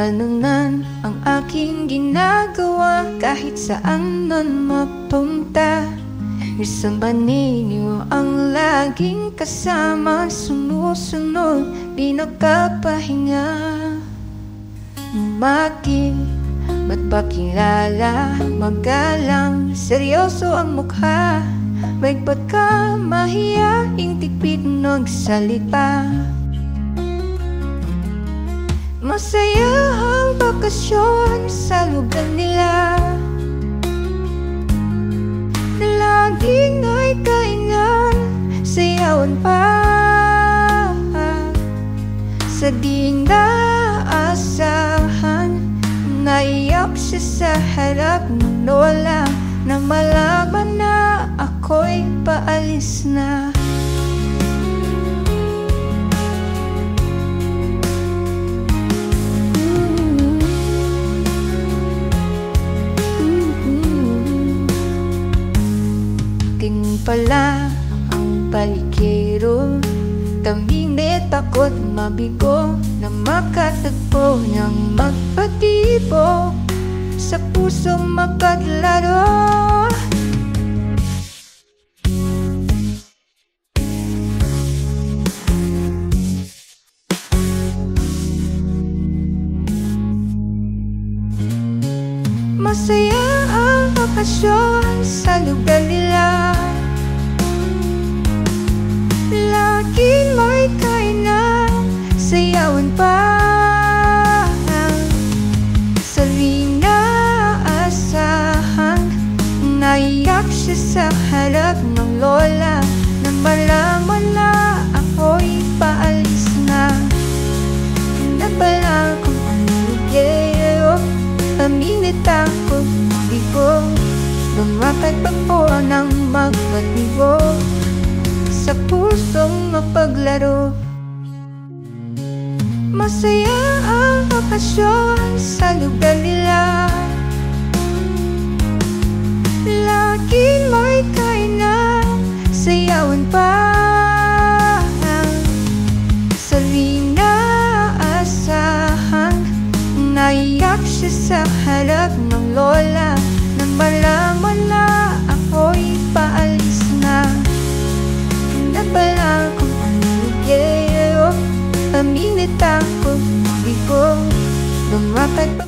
Anuman ang aking ginagawa, kahit saan man mapunta, isang paninyo ang laging kasama, sumusunod, di nakapahinga. Bakit? Ba't ba kilala? Magalang, seryoso ang mukha, ba't ka mahiyaing tipid nagsalita? Masaya ang bakasyon sa lugar nila, laging ay kainan, sayawan pa sa di naasahan. Naiyak siya sa harap ng lola, na malaman na ako'y paalis na. Pala ang paligero, tamingit ako't mabigo, na makatagpo niyang magpatibok sa pusong makaglaro. Masaya ang bakasyon sa lugar nila, laging may kainan, sayawan pa sa di naasahan. Naiyak siya sa harap ng lola, na malaman na ako'y paalis na. Nagbalang kong panigero, paminit ako bigo, lumatag pa po ng magpatibo sa pusong mapaglaro. Masaya ang bakasyon sa lugar nila, laging may kainan, sayawan pa sa di naasahan. Naiyak siya sa harap ng lola, na malaman na ako'y paalis na. Nagbalang kong panigero, paminit ako bigo, lumatag pa